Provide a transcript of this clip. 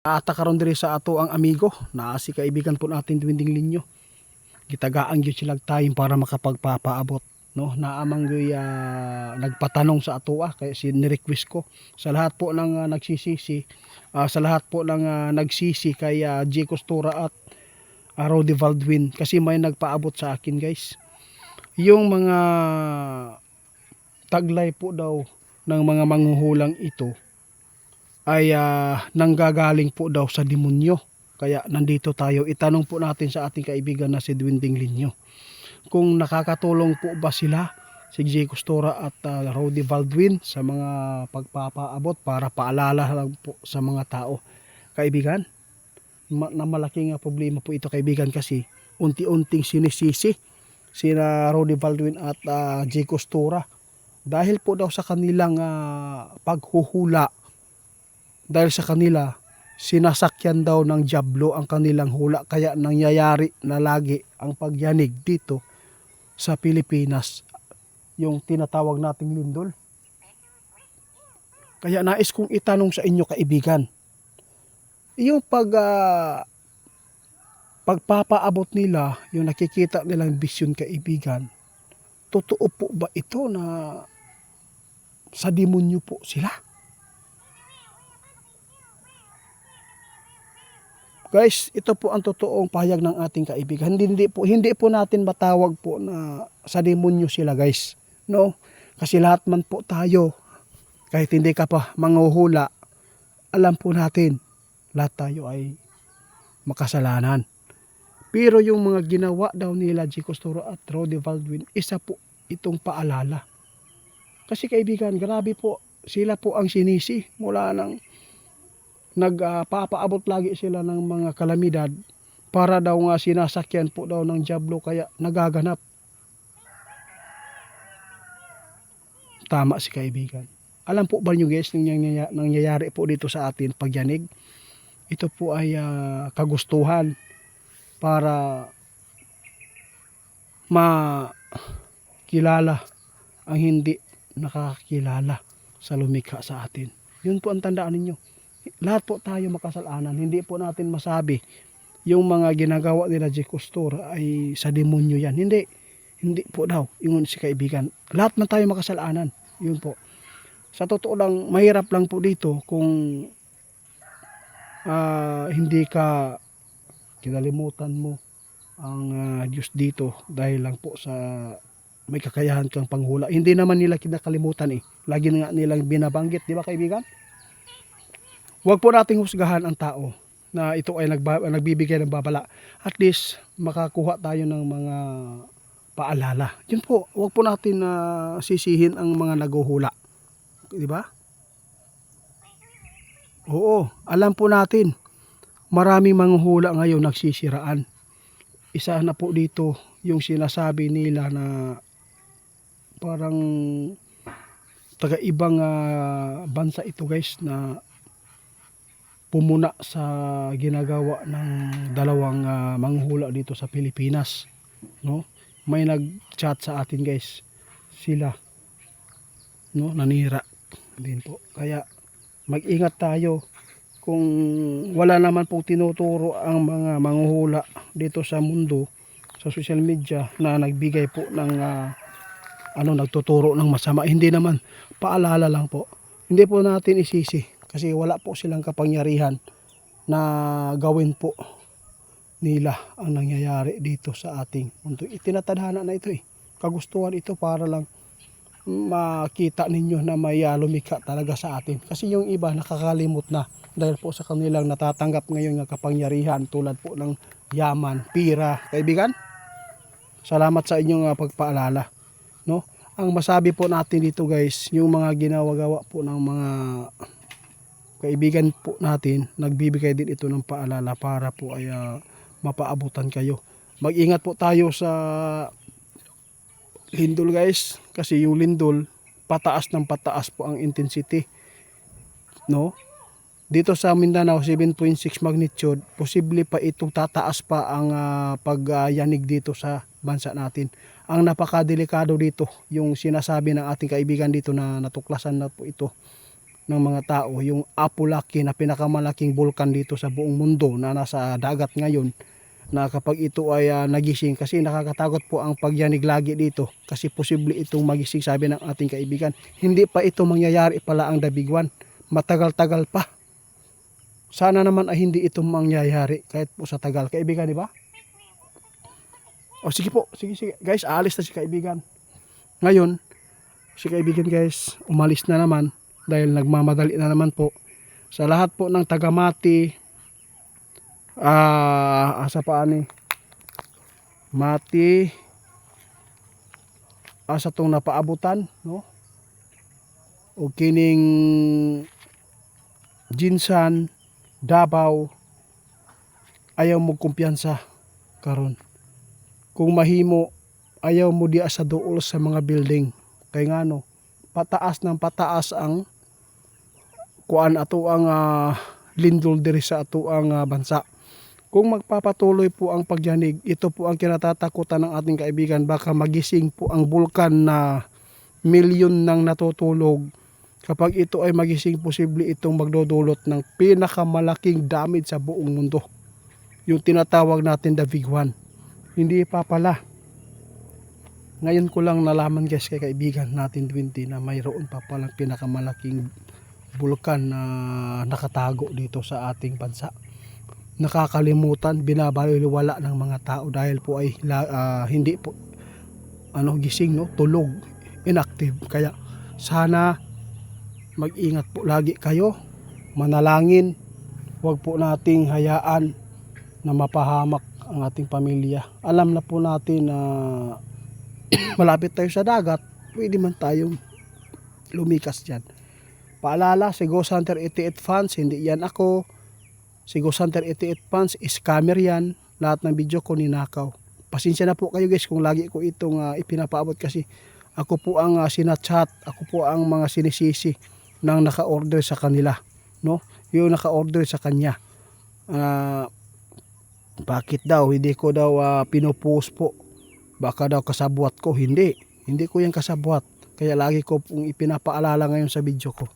Ata karon diri sa ato ang amigo na si kaibigan po natin Dwinding Linyo. Gitagaan gyud sila time para makapagpapaabot, no? Naamang gyud nagpatanong sa ato kaya si ni-request ko sa lahat po ng nagsisisi, sa lahat po ng nagsisi kay J. Costura at Rody Baldwin kasi may nagpaabot sa akin, guys. Yung mga taglay po daw ng mga manghuhulang ito ay nanggagaling po daw sa demonyo. Kaya nandito tayo, itanong po natin sa ating kaibigan na si Dwinding Linyo kung nakakatulong po ba sila, si J. Costura at Rody Baldwin, sa mga pagpapaabot para paalala lang po sa mga tao. Kaibigan, na malaking problema po ito, kaibigan, kasi unti-unting sinisisi sina Rody Baldwin at J. Costura dahil po daw sa kanilang paghuhula. Dahil sa kanila, sinasakyan daw ng dyablo ang kanilang hula, kaya nangyayari na lagi ang pagyanig dito sa Pilipinas, yung tinatawag nating lindol. Kaya nais kong itanong sa inyo, kaibigan, yung pagpapaabot nila, yung nakikita nilang bisyon, kaibigan, totoo po ba ito na sa demonyo po sila? Guys, ito po ang totoong pahayag ng ating kaibigan. Hindi po natin matawag po na sa demonyo sila, guys. No? Kasi lahat man po tayo, kahit hindi ka pa manghuhula, alam po natin, lahat tayo ay makasalanan. Pero yung mga ginawa daw nila J. Costura at Rody Baldwin, isa po itong paalala. Kasi kaibigan, grabe po, sila po ang sinisi mula ng nagpapaabot lagi sila ng mga kalamidad para daw nga sinasakyan po daw ng dyablo, kaya nagaganap. Tama si kaibigan. Alam po ba nyo, guys, nangyayari po dito sa atin pagyanig? Ito po ay kagustuhan para makilala ang hindi nakakilala sa lumikha sa atin. Yun po ang tandaan ninyo. Lahat po tayo makasalanan. Hindi po natin masabi yung mga ginagawa nila J. Costura ay sa demonyo yan. Hindi po daw. Yung si kaibigan, lahat man tayo makasalanan. Yun po. Sa totoo lang, mahirap lang po dito kung hindi ka kinalimutan mo ang Diyos dito dahil lang po sa may kakayahan kang panghula. Hindi naman nila kinakalimutan Lagi nga nilang binabanggit, di ba, kaibigan? Huwag po nating husgahan ang tao na ito ay nagbibigay ng babala. At least makakuha tayo ng mga paalala. Yun po, huwag po natin sisihin ang mga naghuhula. Di ba? Oo, alam po natin, maraming manghula ngayon nagsisiraan. Isa na po dito yung sinasabi nila na parang taga-ibang bansa ito, guys, na pumuna sa ginagawa ng dalawang manghula dito sa Pilipinas, no? May nag-chat sa atin, guys, sila, no, nanira din po. Kaya mag-ingat tayo kung wala naman pong tinuturo ang mga manghuhula dito sa mundo, sa social media, na nagbigay po ng nagtuturo ng masama. Hindi naman, paalala lang po. Hindi po natin isisi kasi wala po silang kapangyarihan na gawin po nila ang nangyayari dito sa ating mundo. Itinatadhana na ito Kagustuhan ito para lang makita ninyo na may lumikha talaga sa atin. Kasi yung iba nakakalimot na dahil po sa kanilang natatanggap ngayon ng kapangyarihan tulad po ng yaman, pira. Kaibigan, salamat sa inyong pagpaalala, no? Ang masabi po natin dito, guys, yung mga ginagawa po ng mga kaibigan po natin, nagbibigay din ito ng paalala para po ay mapaabutan kayo. Mag-ingat po tayo sa lindol, guys, kasi yung lindol pataas ng pataas po ang intensity, no? Dito sa Mindanao 7.6 magnitude, posible pa itong tataas pa ang pagyanig dito sa bansa natin. Ang napakadelikado dito, yung sinasabi ng ating kaibigan dito na natuklasan na po ito, ng mga tao, yung Apo-Laki na pinakamalaking bulkan dito sa buong mundo na nasa dagat ngayon, na kapag ito ay nagising, kasi nakakatakot po ang pagyanig lagi dito kasi posible itong magising, sabi ng ating kaibigan. Hindi pa ito mangyayari pala ang The Big One, matagal-tagal pa. Sana naman ay hindi ito mangyayari kahit po sa tagal, kaibigan, di ba? O sige po, sige guys, aalis na si kaibigan. Ngayon, si kaibigan guys, umalis na naman dahil nagmamadali na naman po. Sa lahat po ng taga-Mati, asa pa ani, Mati, asa tong napaabutan, no? O kining Jinsan, Davao, ayaw mo kumpiyansa karon. Kung mahimo, ayaw mo diya sa duol sa mga building. Kay ngano, pataas ng pataas ang kuan ato ang lindol diri sa ato ang bansa. Kung magpapatuloy po ang pagyanig, ito po ang kinatatakutan ng ating kaibigan, baka magising po ang bulkan na milyon nang natutulog. Kapag ito ay magising, posible itong magdudulot ng pinakamalaking damage sa buong mundo. Yung tinatawag natin The Big One. Hindi pa pala. Ngayon ko lang nalaman guys kay kaibigan natin 20 na mayroon pa palang pinakamalaking bulkan na nakatago dito sa ating bansa. Nakakalimutan, binabaliwala ng mga tao dahil po ay hindi po gising, no, tulog, inactive. Kaya sana mag-ingat po lagi kayo, manalangin, huwag po nating hayaan na mapahamak ang ating pamilya. Alam na po natin na malapit tayo sa dagat, pwede man tayong lumikas dyan. Paalala, si Ghost Hunter 88 fans, hindi yan ako. Si Ghost Hunter 88 fans, scammer yan. Lahat ng video ko ninakaw. Pasensya na po kayo guys kung lagi ko itong ipinapaabot kasi ako po ang sinachat, ako po ang mga sinisisi ng naka-order sa kanila, no? Yung naka-order sa kanya. Bakit daw hindi ko daw pinopost po? Baka daw kasabwat ko. Hindi ko yan kasabwat. Kaya lagi ko pong ipinapaalala ngayon sa video ko.